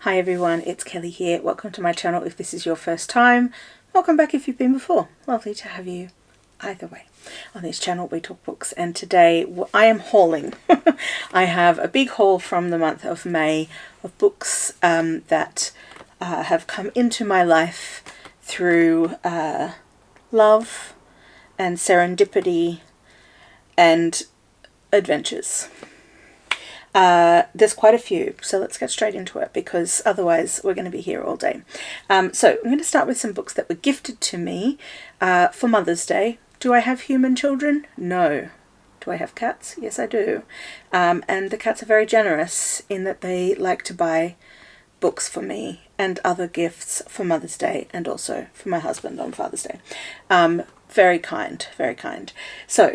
Hi everyone, it's Kelly here. Welcome to my channel if this is your first time. Welcome back if you've been before. Lovely to have you either way. On this channel we talk books, and today I am hauling. I have a big haul from the month of May of books that have come into my life through love and serendipity and adventures. There's quite a few, so let's get straight into it because otherwise we're going to be here all day. So I'm going to start with some books that were gifted to me for Mother's Day. Do I have human children? No. Do I have cats? Yes, I do. And the cats are very generous in that they like to buy books for me and other gifts for Mother's Day and also for my husband on Father's Day. Very kind, very kind. So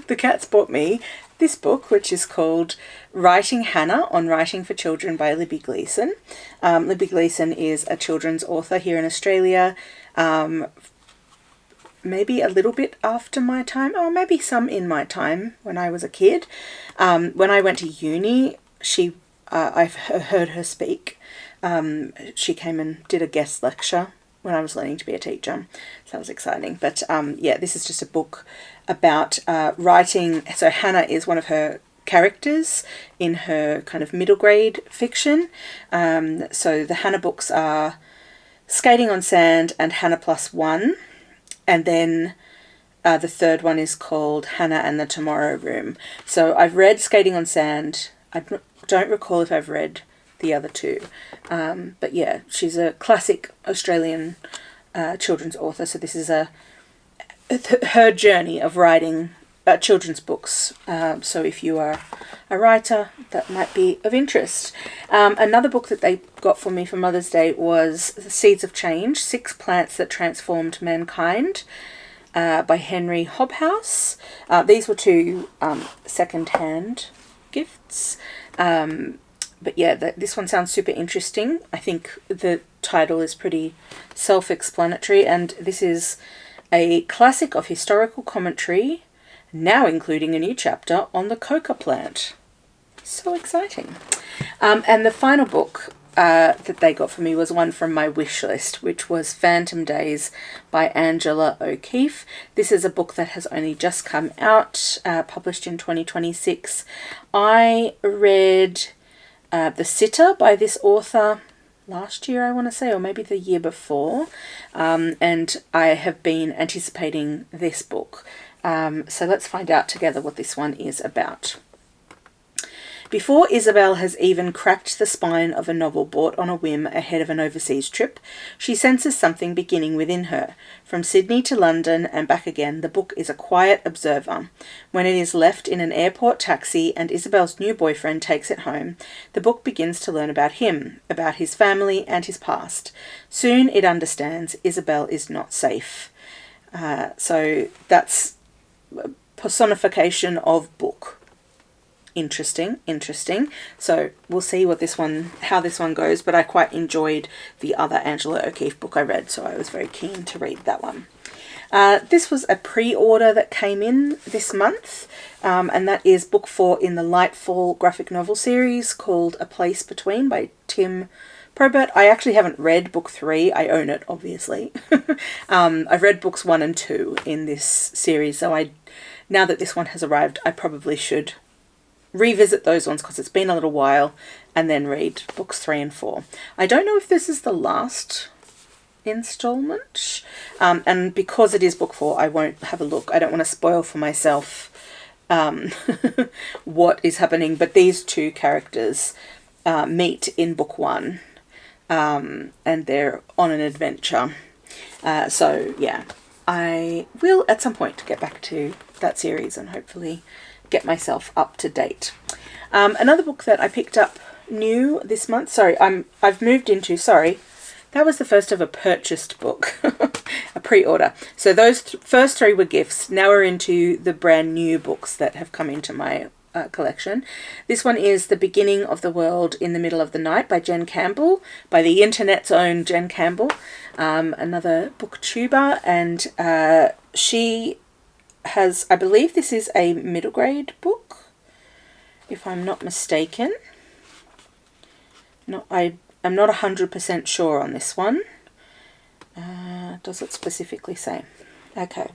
the cats bought me this book, which is called Writing Hannah on Writing for Children by Libby Gleeson. Libby Gleeson is a children's author here in Australia, maybe a little bit after my time, or maybe some in my time when I was a kid. When I went to uni, I've heard her speak. She came and did a guest lecture when I was learning to be a teacher, so that was exciting. But yeah, this is just a book about writing. So Hannah is one of her characters in her kind of middle grade fiction. So the Hannah books are Skating on Sand and Hannah Plus One, and then the third one is called Hannah and the Tomorrow Room. So I've read Skating on Sand. I don't recall if I've read the other two, but yeah, she's a classic Australian children's author, so this is her journey of writing children's books, so if you are a writer, that might be of interest. Another book that they got for me for Mother's Day was Seeds of Change, 6 Plants That Transformed Mankind, by Henry Hobhouse. These were two second-hand gifts. But yeah, this one sounds super interesting. I think the title is pretty self-explanatory, and this is a classic of historical commentary, now including a new chapter on the coca plant. So exciting. And the final book that they got for me was one from my wish list, which was Phantom Days by Angela O'Keeffe. This is a book that has only just come out, published in 2026. I read The Sitter by this author last year, I want to say, or maybe the year before, and I have been anticipating this book. So let's find out together what this one is about. Before Isabel has even cracked the spine of a novel bought on a whim ahead of an overseas trip, she senses something beginning within her. From Sydney to London and back again, the book is a quiet observer. When it is left in an airport taxi and Isabel's new boyfriend takes it home, the book begins to learn about him, about his family and his past. Soon it understands Isabel is not safe. So that's personification of book. Interesting. So we'll see how this one goes, but I quite enjoyed the other Angela O'Keeffe book I read, so I was very keen to read that one. This was a pre-order that came in this month, and that is book 4 in the Lightfall graphic novel series called A Place Between by Tim Probert. I actually haven't read book 3. I own it, obviously. I've read books 1 and 2 in this series, so now that this one has arrived, I probably should revisit those ones because it's been a little while, and then read books 3 and 4. I don't know if this is the last installment, and because it is book 4, I won't have a look. I don't want to spoil for myself what is happening, but these two characters meet in book 1, and they're on an adventure. So yeah, I will at some point get back to that series and hopefully get myself up to date. Another book that I picked up new this month, I've moved into, that was the first of a purchased book, a pre-order. So those first 3 were gifts. Now we're into the brand new books that have come into my collection. This one is The Beginning of the World in the Middle of the Night by Jen Campbell, by the internet's own Jen Campbell, another booktuber, and she has, I believe this is a middle grade book, if I'm not mistaken. No, I I'm not 100% sure on this one. Does it specifically say? Okay.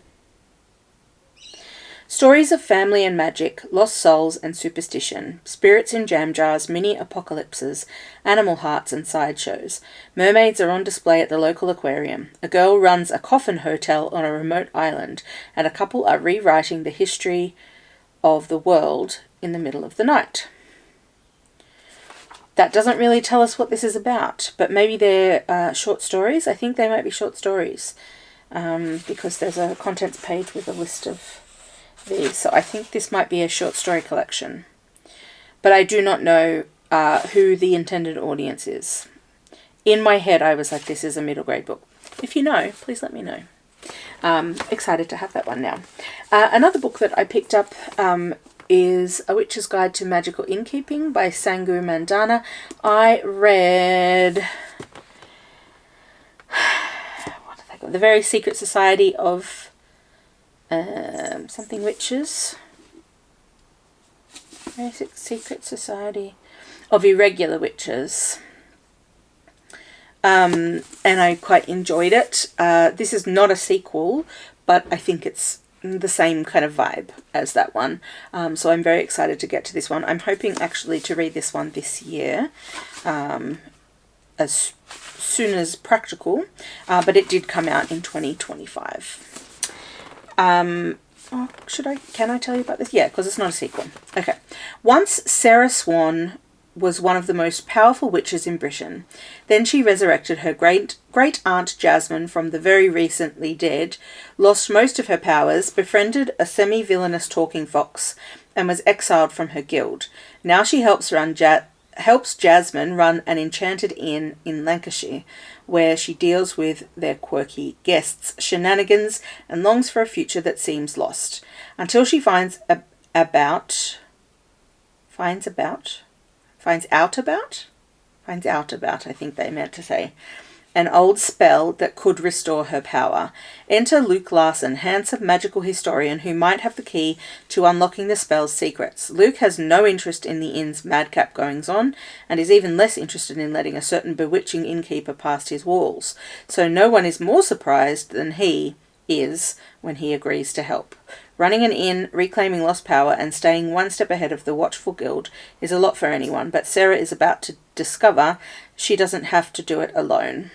Stories of family and magic, lost souls and superstition, spirits in jam jars, mini apocalypses, animal hearts and sideshows. Mermaids are on display at the local aquarium. A girl runs a coffin hotel on a remote island, and a couple are rewriting the history of the world in the middle of the night. That doesn't really tell us what this is about, but maybe they're short stories. I think they might be short stories because there's a contents page with a list of these. So I think this might be a short story collection. But I do not know who the intended audience is. In my head, I was like, this is a middle grade book. If you know, please let me know. Excited to have that one now. Another book that I picked up is A Witch's Guide to Magical Innkeeping by Sangu Mandanna. I read what have I got? The Very Secret Society of something witches. Very Secret Society of Irregular Witches. And I quite enjoyed it. This is not a sequel, but I think it's the same kind of vibe as that one. So I'm very excited to get to this one. I'm hoping actually to read this one this year, as soon as practical, but it did come out in 2025. Can I tell you about this? Yeah, because it's not a sequel. Okay. Once Sarah Swan was one of the most powerful witches in Britain. Then she resurrected her great-aunt Jasmine from the very recently dead, lost most of her powers, befriended a semi-villainous talking fox, and was exiled from her guild. Now she helps Jasmine run an enchanted inn in Lancashire, where she deals with their quirky guests' shenanigans and longs for a future that seems lost, until she finds out about, I think they meant to say, an old spell that could restore her power. Enter Luke Larson, handsome magical historian who might have the key to unlocking the spell's secrets. Luke has no interest in the inn's madcap goings-on, and is even less interested in letting a certain bewitching innkeeper past his walls, so no one is more surprised than he is when he agrees to help. Running an inn, reclaiming lost power, and staying one step ahead of the watchful guild is a lot for anyone, but Sarah is about to discover she doesn't have to do it alone.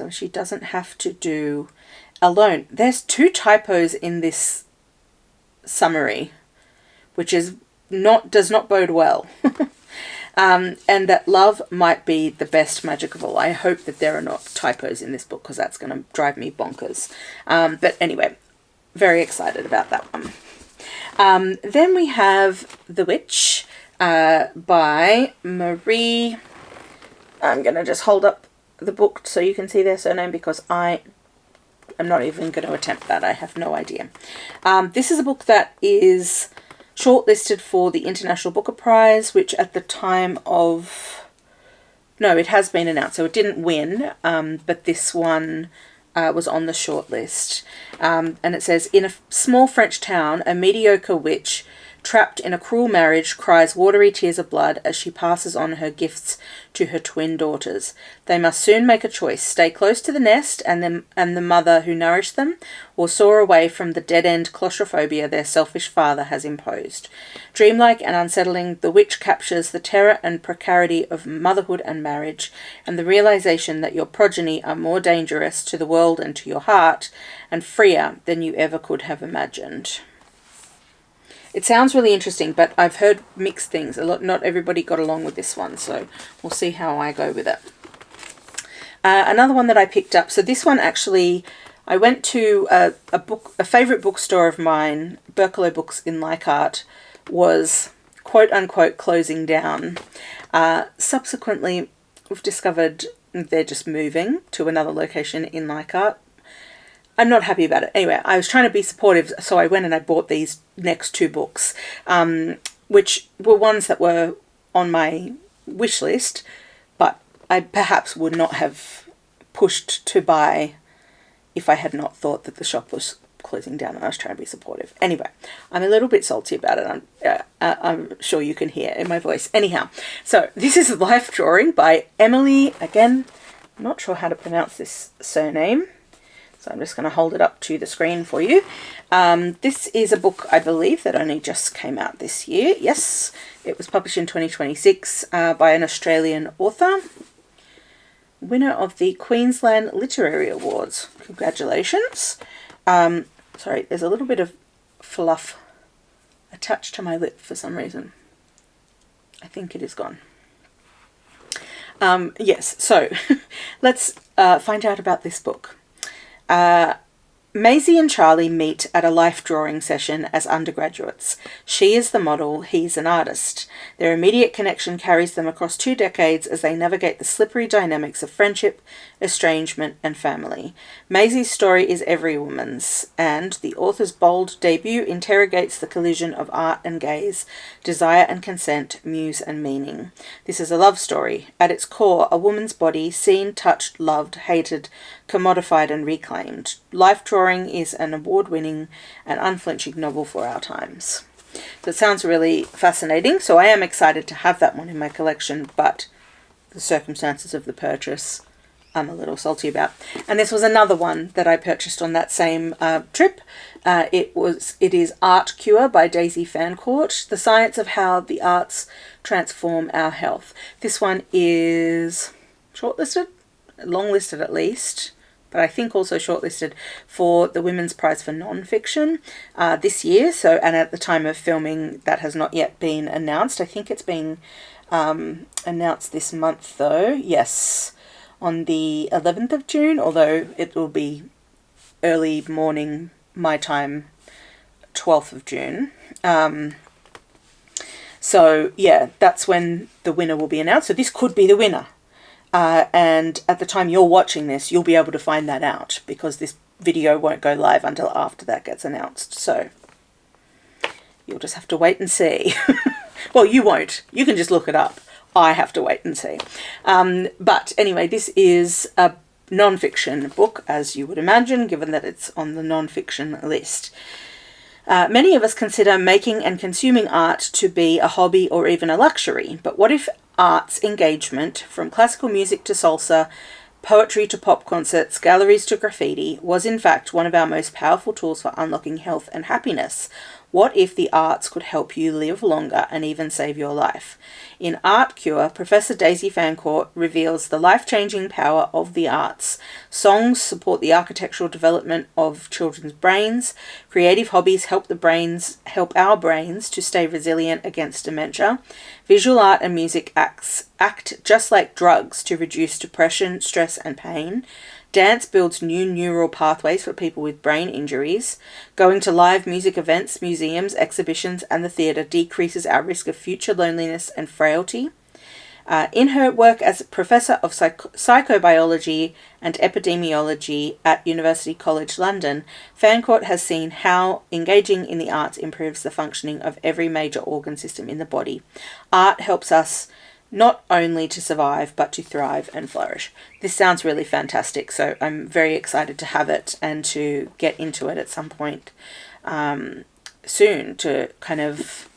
She doesn't have to do alone. There's 2 typos in this summary, which does not bode well. And that love might be the best magic of all. I hope that there are not typos in this book, because that's going to drive me bonkers. But anyway, very excited about that one. Then we have The Witch by Marie. I'm going to just hold up the book so you can see their surname, because I am not even going to attempt that. I have no idea. This is a book that is shortlisted for the International Booker Prize, which at the time of... No, it has been announced, so it didn't win, but this one was on the shortlist. And it says, in a small French town, a mediocre witch trapped in a cruel marriage cries watery tears of blood as she passes on her gifts to her twin daughters. They must soon make a choice: stay close to the nest and the mother who nourished them, or soar away from the dead-end claustrophobia their selfish father has imposed. Dreamlike and unsettling, The Witch captures the terror and precarity of motherhood and marriage, and the realization that your progeny are more dangerous to the world and to your heart, and freer than you ever could have imagined. It sounds really interesting, but I've heard mixed things. Not everybody got along with this one, so we'll see how I go with it. Another one that I picked up. So this one actually, I went to a favourite bookstore of mine, Berkeley Books in Leichhardt, was quote-unquote closing down. Subsequently, we've discovered they're just moving to another location in Leichhardt. I'm not happy about it. Anyway, I was trying to be supportive, so I went and I bought these next 2 books, which were ones that were on my wish list, but I perhaps would not have pushed to buy if I had not thought that the shop was closing down and I was trying to be supportive. Anyway, I'm a little bit salty about it. I'm sure you can hear in my voice. Anyhow, so this is Life Drawing by Emily. Again, I'm not sure how to pronounce this surname, so I'm just going to hold it up to the screen for you. This is a book, I believe, that only just came out this year. Yes, it was published in 2026 by an Australian author. Winner of the Queensland Literary Awards. Congratulations. Sorry, there's a little bit of fluff attached to my lip for some reason. I think it is gone. Yes, so let's find out about this book. Maisie and Charlie meet at a life drawing session as undergraduates. She is the model, he's an artist. Their immediate connection carries them across 2 decades as they navigate the slippery dynamics of friendship, estrangement, and family. Maisie's story is every woman's, and the author's bold debut interrogates the collision of art and gaze, desire and consent, muse and meaning. This is a love story. At its core, a woman's body, seen, touched, loved, hated, commodified and reclaimed. Life Drawing is an award-winning and unflinching novel for our times. So it sounds really fascinating, so I am excited to have that one in my collection, but the circumstances of the purchase I'm a little salty about. And this was another one that I purchased on that same trip. It is Art Cure by Daisy Fancourt, The Science of How the Arts Transform Our Health. This one is shortlisted, long-listed at least, but I think also shortlisted for the Women's Prize for Non-Fiction this year. So, and at the time of filming, that has not yet been announced. I think it's being announced this month, though. Yes, on the 11th of June, although it will be early morning my time, 12th of June. So, yeah, that's when the winner will be announced. So this could be the winner. And at the time you're watching this, you'll be able to find that out because this video won't go live until after that gets announced. So you'll just have to wait and see. Well, you won't. You can just look it up. I have to wait and see. But anyway, this is a non-fiction book, as you would imagine, given that it's on the non-fiction list. Many of us consider making and consuming art to be a hobby or even a luxury. But what if arts engagement, from classical music to salsa, poetry to pop concerts, galleries to graffiti, was in fact one of our most powerful tools for unlocking health and happiness? What if the arts could help you live longer and even save your life? In Art Cure, Professor Daisy Fancourt reveals the life-changing power of the arts. Songs support the architectural development of children's brains. Creative hobbies help our brains to stay resilient against dementia. Visual art and music act just like drugs to reduce depression, stress, and pain. Dance builds new neural pathways for people with brain injuries. Going to live music events, museums, exhibitions, and the theatre decreases our risk of future loneliness and frailty. In her work as Professor of Psychobiology and Epidemiology at University College London, Fancourt has seen how engaging in the arts improves the functioning of every major organ system in the body. Art helps us not only to survive, but to thrive and flourish. This sounds really fantastic, so I'm very excited to have it and to get into it at some point soon to kind of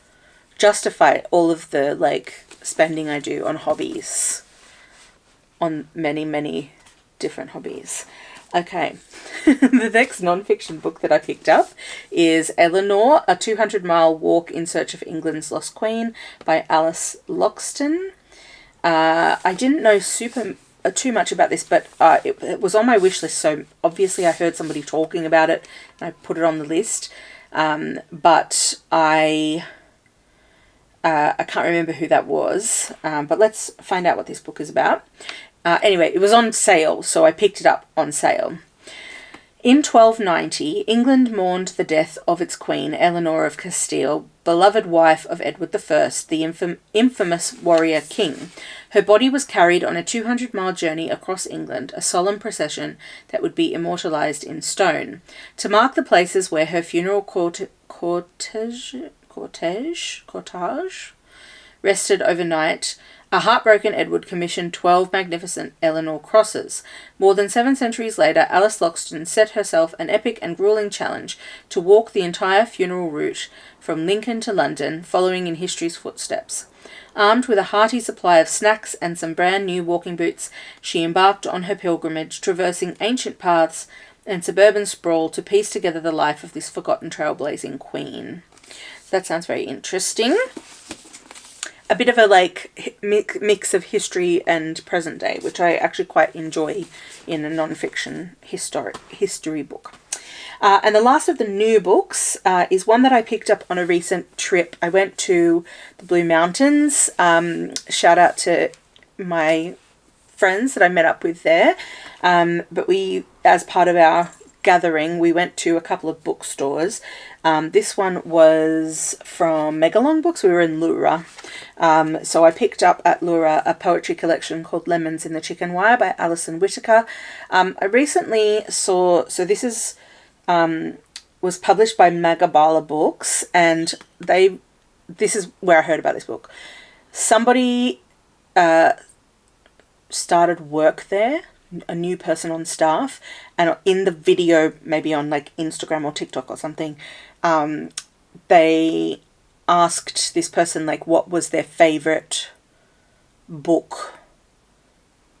justify all of the spending I do on hobbies, on many, many different hobbies. Okay, the next non-fiction book that I picked up is Eleanor, A 200-Mile Walk in Search of England's Lost Queen by Alice Loxton. I didn't know too much about this, but it was on my wish list, so obviously I heard somebody talking about it, and I put it on the list, but I can't remember who that was, but let's find out what this book is about. Anyway, it was on sale, so I picked it up on sale. In 1290, England mourned the death of its queen, Eleanor of Castile, beloved wife of Edward I, the infamous warrior king. Her body was carried on a 200-mile journey across England, a solemn procession that would be immortalised in stone. To mark the places where her funeral cortege rested overnight, A heartbroken Edward commissioned 12 magnificent Eleanor crosses. More than 7 centuries later, Alice Loxton set herself an epic and grueling challenge to walk the entire funeral route from Lincoln to London, following in history's footsteps. Armed with a hearty supply of snacks and some brand new walking boots, she embarked on her pilgrimage, traversing ancient paths and suburban sprawl to piece together the life of this forgotten trailblazing queen. That sounds very interesting. A bit of a mix of history and present day, which I actually quite enjoy in a non-fiction history book. And the last of the new books is one that I picked up on a recent trip. I went to the Blue Mountains. Shout out to my friends that I met up with there. But we, as part of our gathering, we went to a couple of bookstores. This one was from Megalong Books. We were in Lura. So I picked up at Lura a poetry collection called Lemons in the Chicken Wire by Alison Whittaker. I recently saw, so this is was published by Magical Books, and this is where I heard about this book. Somebody started work there, a new person on staff, and in the video, maybe on Instagram or TikTok or something, they asked this person what was their favorite book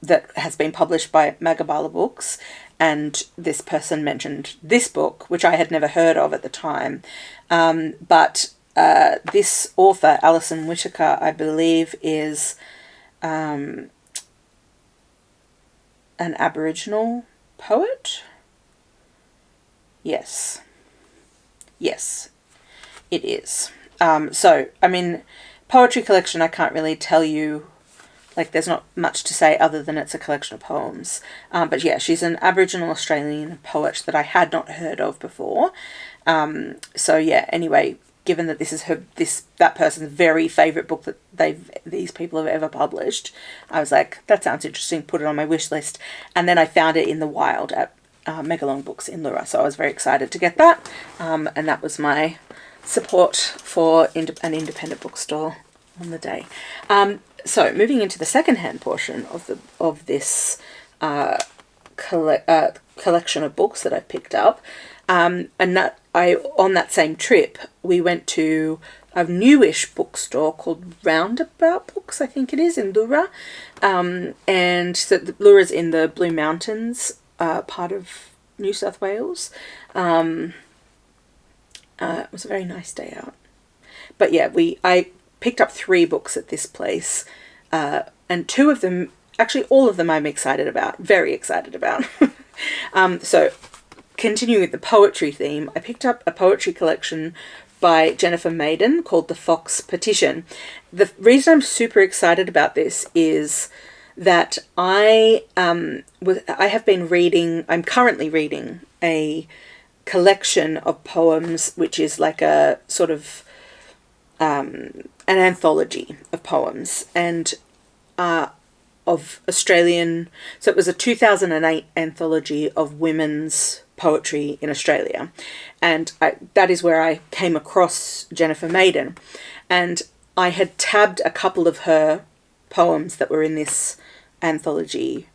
that has been published by Magabala Books, and this person mentioned this book, which I had never heard of at the time, but this author, Alison Whittaker, I believe is an Aboriginal poet. Yes, it is. So, I mean, poetry collection, I can't really tell you, there's not much to say other than it's a collection of poems. But yeah, she's an Aboriginal Australian poet that I had not heard of before. So yeah, anyway, given that this is that person's very favourite book that these people have ever published, I was like, that sounds interesting, put it on my wish list. And then I found it in the wild at Megalong Books in Lura, so I was very excited to get that. And that was my support for an independent bookstore on the day. So moving into the second-hand portion of this collection of books that I picked up, and that on that same trip we went to a newish bookstore called Roundabout Books, I think it is, in Lura, and so Lura's in the Blue Mountains part of New South Wales. It was a very nice day out, but yeah, I picked up 3 books at this place, and 2 of them, actually all of them, I'm very excited about. So continuing with the poetry theme, I picked up a poetry collection by Jennifer Maiden called The Fox Petition. The reason I'm super excited about this is that I'm currently reading a collection of poems, which is like a sort of an anthology of poems, and of Australian, so it was a 2008 anthology of women's poetry in Australia, and that is where I came across Jennifer Maiden, and I had tabbed a couple of her poems that were in this anthology,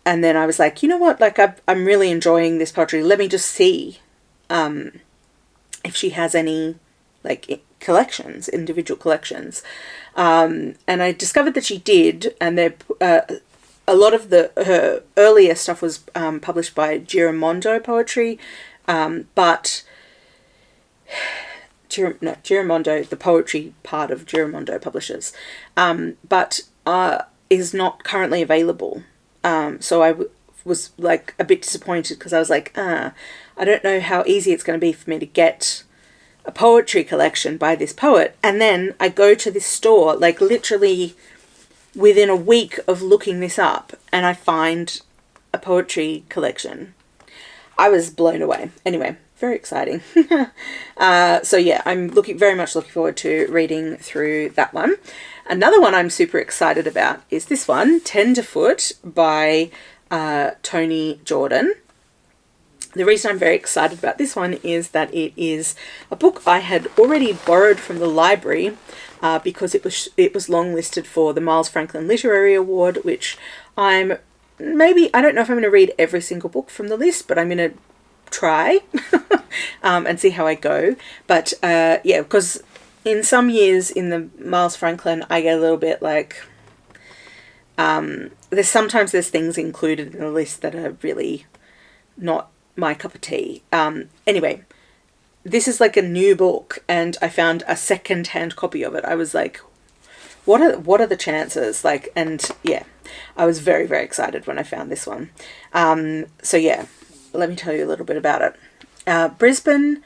and then I was like, you know what, I'm really enjoying this poetry, let me just see if she has any collections, individual collections, and I discovered that she did, and a lot of her earlier stuff was published by Giramondo Poetry, but Giramondo, the poetry part of Giramondo Publishers, but is not currently available. So I was a bit disappointed, because I was like, I don't know how easy it's going to be for me to get a poetry collection by this poet. And then I go to this store, literally within a week of looking this up, and I find a poetry collection. I was blown away. Anyway, very exciting. So yeah, I'm very much looking forward to reading through that one. Another one I'm super excited about is this one, Tenderfoot by Toni Jordan. The reason I'm very excited about this one is that it is a book I had already borrowed from the library because it was longlisted for the Miles Franklin Literary Award, which I don't know if I'm going to read every single book from the list, but I'm going to try and see how I go. But yeah, because in some years in the Miles Franklin, I get a little bit like, there's things included in the list that are really not my cup of tea. Anyway, this is like a new book, and I found a second-hand copy of it. I was like, what are the chances? Like, and yeah, I was very, very excited when I found this one. So yeah, let me tell you a little bit about it. Brisbane,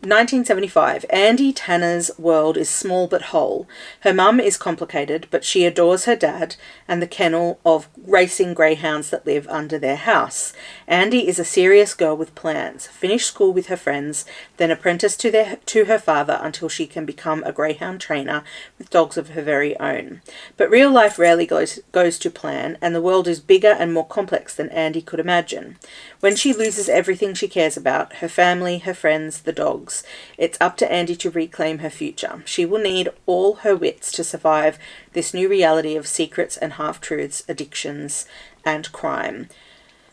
1975. Andy Tanner's world is small but whole. Her mum is complicated, but she adores her dad and the kennel of racing greyhounds that live under their house. Andy is a serious girl with plans. Finish school with her friends, then apprentice to her father until she can become a greyhound trainer with dogs of her very own. But real life rarely goes to plan, and the world is bigger and more complex than Andy could imagine. When she loses everything she cares about, her family, her friends, the dogs, it's up to Andy to reclaim her future. She will need all her wits to survive this new reality of secrets and half-truths, addictions, and crime.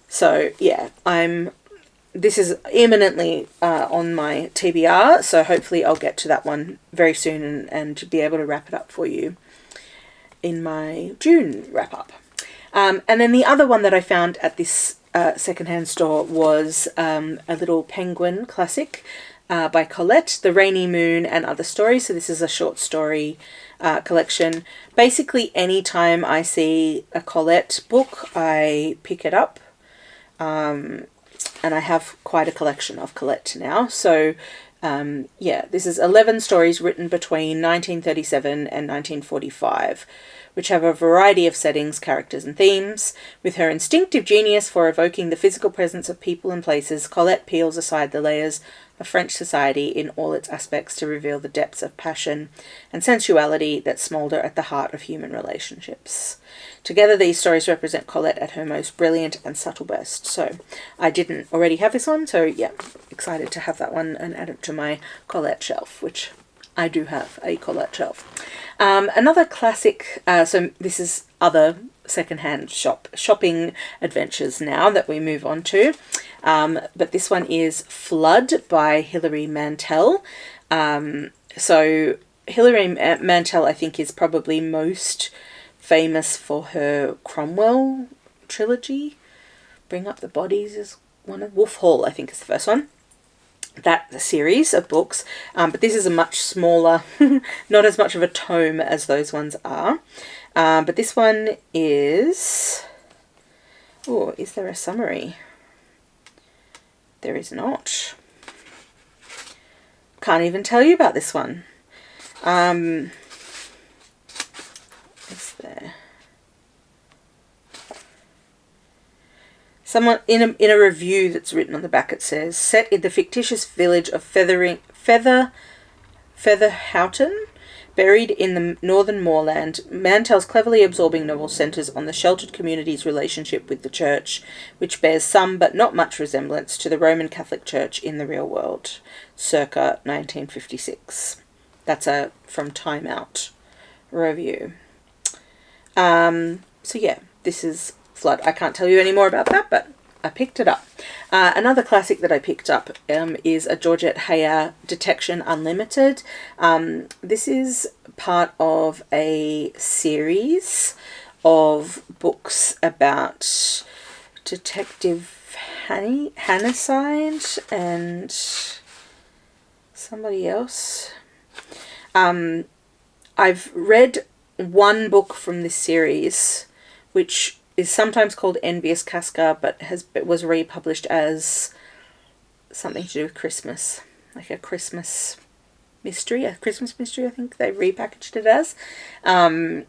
So, yeah, this is imminently on my TBR, so hopefully I'll get to that one very soon and be able to wrap it up for you in my June wrap-up. And then the other one that I found at this secondhand store was a little penguin classic by Colette, The Rainy Moon and Other Stories. So this is a short story collection. Basically, anytime I see a Colette book, I pick it up. And I have quite a collection of Colette now. So, yeah, this is 11 stories written between 1937 and 1945, which have a variety of settings, characters, and themes. With her instinctive genius for evoking the physical presence of people and places, Colette peels aside the layers of French society in all its aspects to reveal the depths of passion and sensuality that smoulder at the heart of human relationships. Together, these stories represent Colette at her most brilliant and subtle best. So, I didn't already have this one, so yeah, excited to have that one and add it to my Colette shelf, which I do have a Colette shelf. Another classic, so this is other secondhand shopping adventures now that we move on to. But this one is Flood by Hilary Mantel. So Hilary Mantel, I think, is probably most famous for her Cromwell trilogy. Bring Up the Bodies is one of Wolf Hall, I think, is the first one. That series of books, but this is a much smaller, not as much of a tome as those ones are. But this one is... Oh, is there a summary? There is not. Can't even tell you about this one. Is there? Someone in a review that's written on the back, it says, set in the fictitious village of Featherhoughton, buried in the northern moorland, Mantel's cleverly absorbing novel centres on the sheltered community's relationship with the church, which bears some but not much resemblance to the Roman Catholic Church in the real world, circa 1956. That's from Time Out review. So yeah, this is Flood. I can't tell you any more about that, but I picked it up. Another classic that I picked up is a Georgette Heyer, Detection Unlimited. This is part of a series of books about Detective Hannasyde and somebody else. I've read one book from this series, which is sometimes called Envious Casca, but was republished as something to do with Christmas, like a Christmas mystery, I think they repackaged it as. And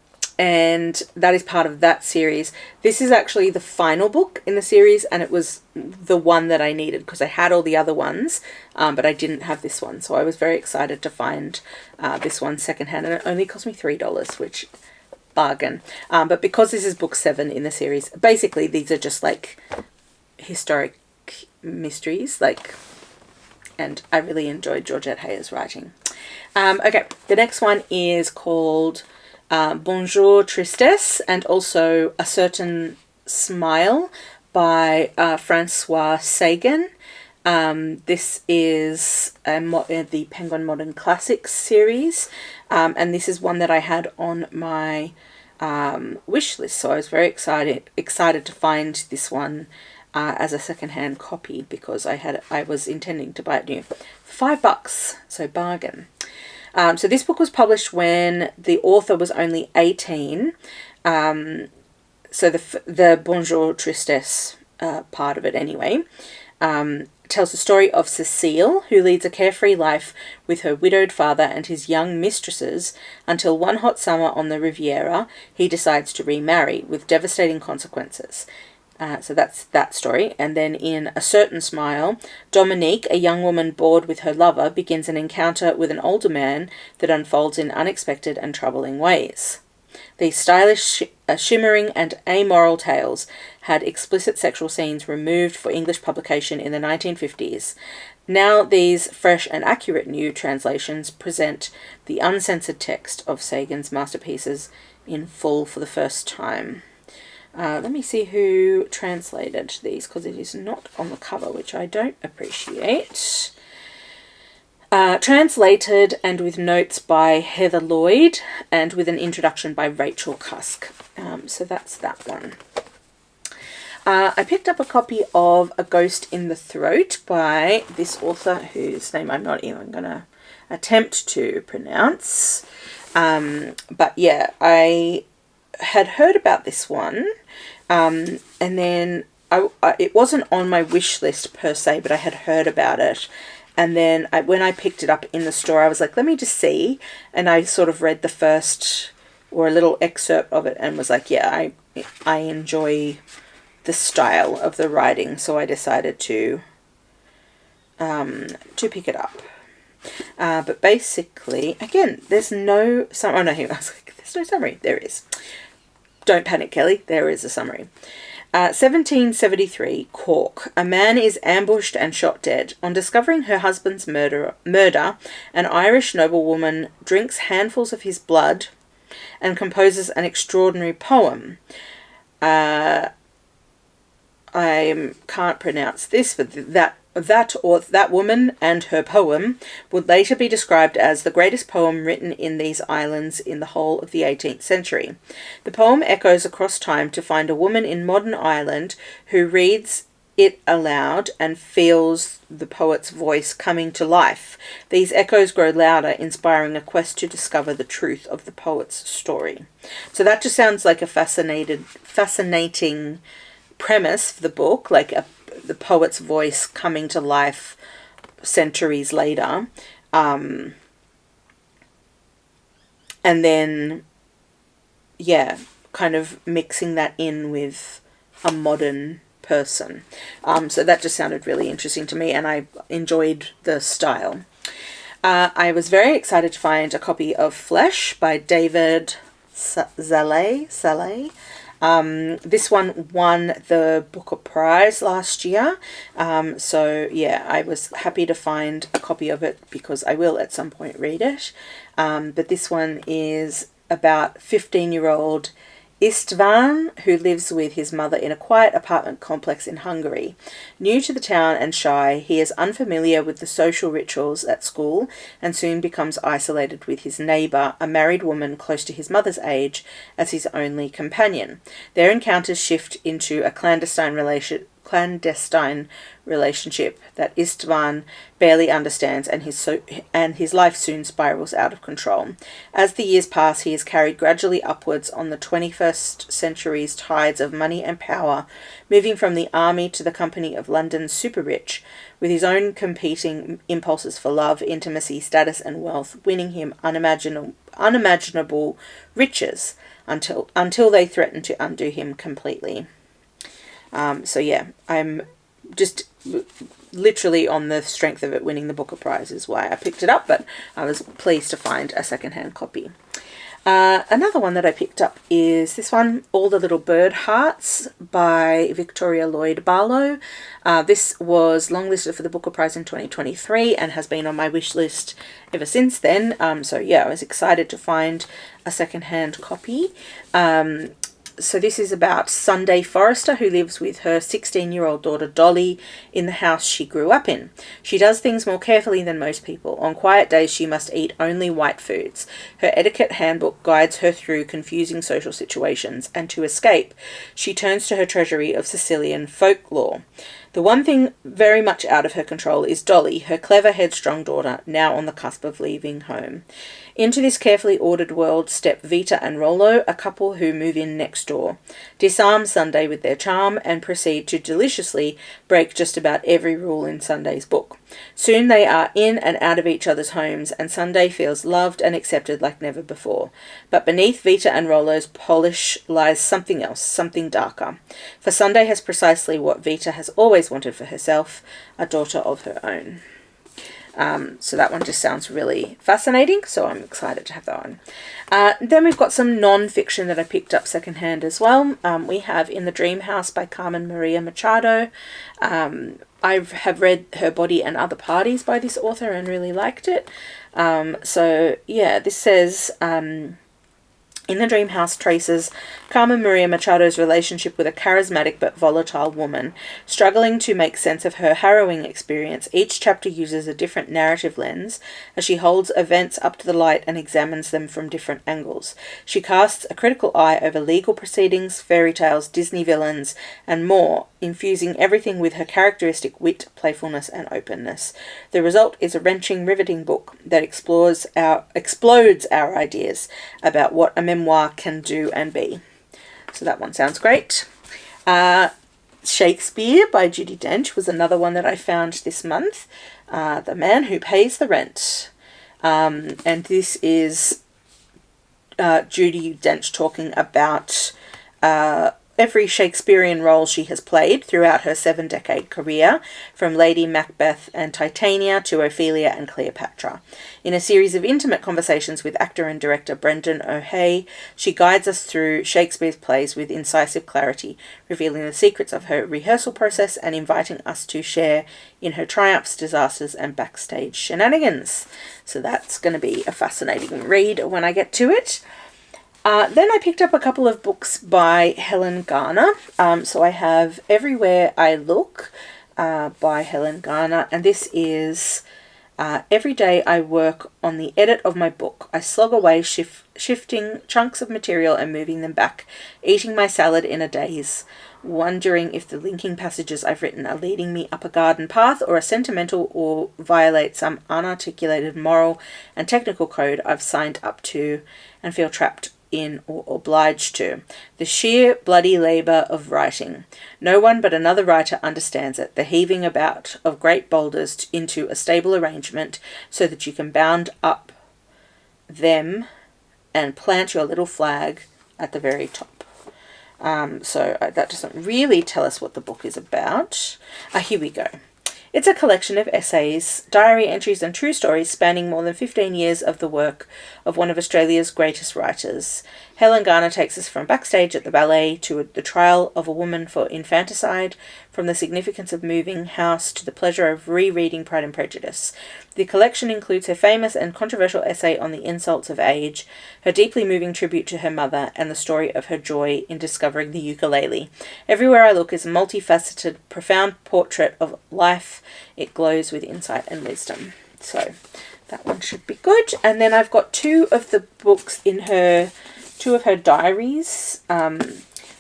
that is part of that series. This is actually the final book in the series, and it was the one that I needed because I had all the other ones, but I didn't have this one. So I was very excited to find this one secondhand, and it only cost me $3, which... bargain. But because this is book 7 in the series, basically these are just like historic mysteries, and I really enjoyed Georgette Heyer's writing. Okay, the next one is called Bonjour Tristesse, and also A Certain Smile by Francois Sagan. This is the Penguin Modern Classics series, and this is one that I had on my wish list, so I was very excited to find this one as a secondhand copy, because I was intending to buy it new for $5, so bargain. So this book was published when the author was only 18. So the Bonjour Tristesse part of it anyway tells the story of Cecile, who leads a carefree life with her widowed father and his young mistresses until one hot summer on the Riviera he decides to remarry, with devastating consequences. So that's that story. And then in A Certain Smile, Dominique, a young woman bored with her lover, begins an encounter with an older man that unfolds in unexpected and troubling ways. These stylish, shimmering and amoral tales had explicit sexual scenes removed for English publication in the 1950s. Now these fresh and accurate new translations present the uncensored text of Sagan's masterpieces in full for the first time. Let me see who translated these, because it is not on the cover, which I don't appreciate. Translated and with notes by Heather Lloyd, and with an introduction by Rachel Cusk. So that's that one. I picked up a copy of A Ghost in the Throat by this author, whose name I'm not even going to attempt to pronounce. But yeah, I had heard about this one, and then it wasn't on my wish list per se, but I had heard about it. And then when I picked it up in the store, I was like, let me just see. And I sort of read the first, or a little excerpt of it, and was like, yeah, I enjoy the style of the writing. So I decided to pick it up. But basically, again, there's no summary. Oh, no, I was like, there's no summary. There is. Don't panic, Kelly. There is a summary. 1773, Cork. A man is ambushed and shot dead. On discovering her husband's murder, an Irish noblewoman drinks handfuls of his blood and composes an extraordinary poem. I can't pronounce this, but that woman and her poem would later be described as the greatest poem written in these islands in the whole of the 18th century. The poem echoes across time to find a woman in modern Ireland who reads it aloud and feels the poet's voice coming to life. These echoes grow louder, inspiring a quest to discover the truth of the poet's story. So that just sounds like a fascinating premise for the book, like the poet's voice coming to life centuries later. And then, yeah, kind of mixing that in with a modern person. So that just sounded really interesting to me, and I enjoyed the style. I was very excited to find a copy of Flesh by David Saleh. This one won the Booker Prize last year. So yeah, I was happy to find a copy of it, because I will at some point read it. But this one is about 15-year-old Istvan, who lives with his mother in a quiet apartment complex in Hungary. New to the town and shy, he is unfamiliar with the social rituals at school and soon becomes isolated with his neighbour, a married woman close to his mother's age, as his only companion. Their encounters shift into a clandestine relationship that Istvan barely understands, and his life soon spirals out of control. As the years pass, he is carried gradually upwards on the 21st century's tides of money and power, moving from the army to the company of London's super-rich, with his own competing impulses for love, intimacy, status and wealth winning him unimaginable riches until they threaten to undo him completely. So yeah, I'm just literally on the strength of it winning the Booker Prize is why I picked it up, but I was pleased to find a secondhand copy. Another one that I picked up is this one, All the Little Bird Hearts by Victoria Lloyd Barlow. This was longlisted for the Booker Prize in 2023 and has been on my wish list ever since then. So yeah, I was excited to find a secondhand copy. So this is about Sunday Forrester, who lives with her 16-year-old daughter Dolly in the house she grew up in. She does things more carefully than most people. On quiet days, she must eat only white foods. Her etiquette handbook guides her through confusing social situations, and to escape, she turns to her treasury of Sicilian folklore. The one thing very much out of her control is Dolly, her clever, headstrong daughter, now on the cusp of leaving home. Into this carefully ordered world step Vita and Rollo, a couple who move in next door, disarm Sunday with their charm, and proceed to deliciously break just about every rule in Sunday's book. Soon they are in and out of each other's homes, and Sunday feels loved and accepted like never before. But beneath Vita and Rollo's polish lies something else, something darker. For Sunday has precisely what Vita has always wanted for herself, a daughter of her own. So that one just sounds really fascinating, so I'm excited to have that one. Then we've got some non-fiction that I picked up secondhand as well. We have In the Dream House by Carmen Maria Machado. I have read Her Body and Other Parties by this author and really liked it. So yeah, this says... In the Dream House traces Carmen Maria Machado's relationship with a charismatic but volatile woman. Struggling to make sense of her harrowing experience, each chapter uses a different narrative lens as she holds events up to the light and examines them from different angles. She casts a critical eye over legal proceedings, fairy tales, Disney villains, and more, infusing everything with her characteristic wit, playfulness, and openness. The result is a wrenching, riveting book that explodes our ideas about what a memoir can do and be. So that one sounds great. Shakespeare by Judi Dench was another one that I found this month. The Man Who Pays the Rent. And this is Judi Dench talking about every Shakespearean role she has played throughout her 7-decade career, from Lady Macbeth and Titania to Ophelia and Cleopatra. In a series of intimate conversations with actor and director Brendan O'Hay, she guides us through Shakespeare's plays with incisive clarity, revealing the secrets of her rehearsal process and inviting us to share in her triumphs, disasters, and backstage shenanigans. So that's going to be a fascinating read when I get to it. Then I picked up a couple of books by Helen Garner. So I have Everywhere I Look by Helen Garner, and this is every day I work on the edit of my book. I slog away shifting chunks of material and moving them back, eating my salad in a daze, wondering if the linking passages I've written are leading me up a garden path or a sentimental or violate some unarticulated moral and technical code I've signed up to and feel trapped in or obliged to. The sheer bloody labour of writing. No one but another writer understands it, the heaving about of great boulders into a stable arrangement so that you can bound up them and plant your little flag at the very top. So that doesn't really tell us what the book is about. Here we go. It's a collection of essays, diary entries and true stories spanning more than 15 years of the work of one of Australia's greatest writers. Helen Garner takes us from backstage at the ballet to the trial of a woman for infanticide, from the significance of moving house to the pleasure of rereading Pride and Prejudice. The collection includes her famous and controversial essay on the insults of age, her deeply moving tribute to her mother, and the story of her joy in discovering the ukulele. Everywhere I Look is a multifaceted, profound portrait of life. It glows with insight and wisdom. So that one should be good. And then I've got two of her diaries.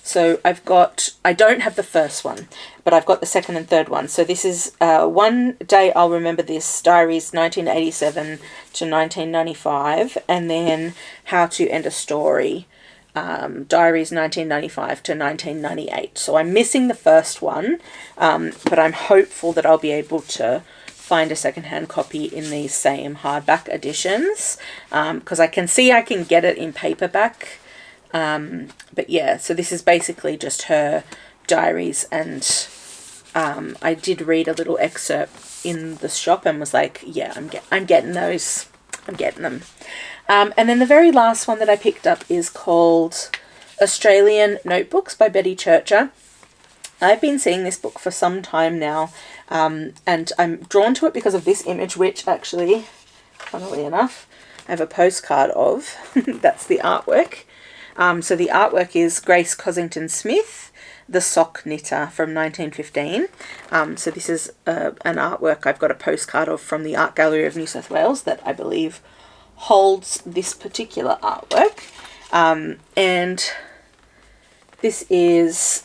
So I don't have the first one, but I've got the second and third one. So this is One Day I'll Remember This, diaries 1987 to 1995, and then How to End a Story, diaries 1995 to 1998. So I'm missing the first one, but I'm hopeful that I'll be able to find a secondhand copy in these same hardback editions, because I can see I can get it in paperback. But yeah, so this is basically just her diaries, and I did read a little excerpt in the shop and was like, yeah, I'm getting those. I'm getting them. And then the very last one that I picked up is called Australian Notebooks by Betty Churcher. I've been seeing this book for some time now, and I'm drawn to it because of this image, which actually, funnily enough, I have a postcard of. That's the artwork. So the artwork is Grace Cossington Smith, The Sock Knitter from 1915. So this is an artwork I've got a postcard of from the Art Gallery of New South Wales that I believe holds this particular artwork. And this is,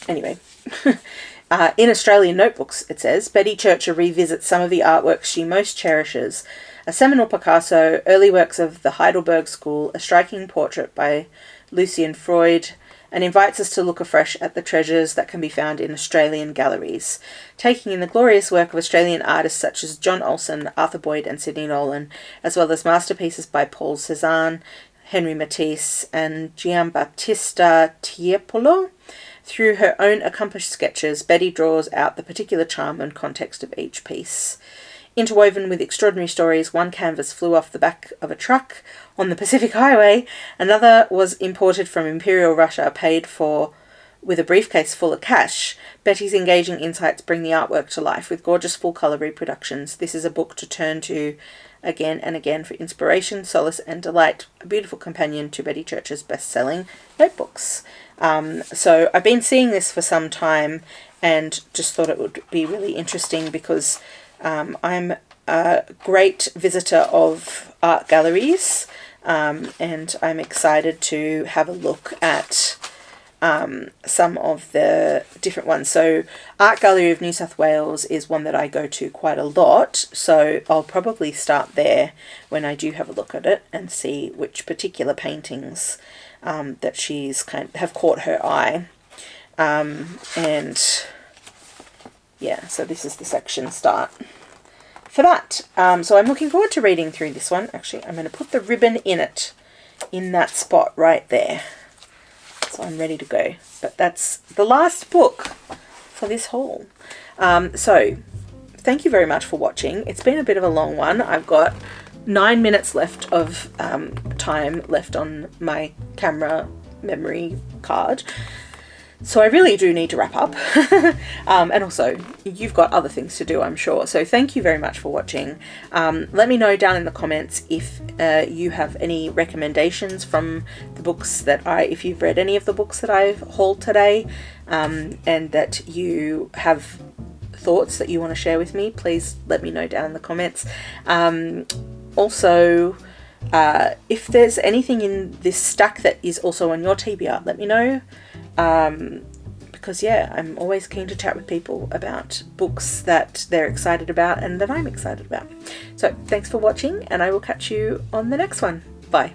anyway, in Australian Notebooks, it says, Betty Churcher revisits some of the artworks she most cherishes. A seminal Picasso, early works of the Heidelberg School, a striking portrait by Lucian Freud, and invites us to look afresh at the treasures that can be found in Australian galleries, taking in the glorious work of Australian artists such as John Olsen, Arthur Boyd and Sidney Nolan, as well as masterpieces by Paul Cézanne, Henri Matisse and Giambattista Tiepolo. Through her own accomplished sketches, Betty draws out the particular charm and context of each piece. Interwoven with extraordinary stories, one canvas flew off the back of a truck on the Pacific Highway, another was imported from Imperial Russia, paid for with a briefcase full of cash. Betty's engaging insights bring the artwork to life with gorgeous full-colour reproductions. This is a book to turn to again and again for inspiration, solace and delight, a beautiful companion to Betty Churcher's best-selling notebooks. So I've been seeing this for some time and just thought it would be really interesting because I'm a great visitor of art galleries, and I'm excited to have a look at some of the different ones. So Art Gallery of New South Wales is one that I go to quite a lot, so I'll probably start there when I do have a look at it and see which particular paintings that she's have caught her eye. And yeah, so this is the section start for that. So I'm looking forward to reading through this one. Actually, I'm going to put the ribbon in it, in that spot right there. So I'm ready to go. But that's the last book for this haul. So thank you very much for watching. It's been a bit of a long one. I've got 9 minutes left of time left on my camera memory card. So I really do need to wrap up. And also, you've got other things to do, I'm sure. So thank you very much for watching. Let me know down in the comments if you have any recommendations from the books that if you've read any of the books that I've hauled today, and that you have thoughts that you want to share with me, please let me know down in the comments. Also, if there's anything in this stack that is also on your TBR, let me know. Because yeah, I'm always keen to chat with people about books that they're excited about and that I'm excited about. So thanks for watching, and I will catch you on the next one. Bye.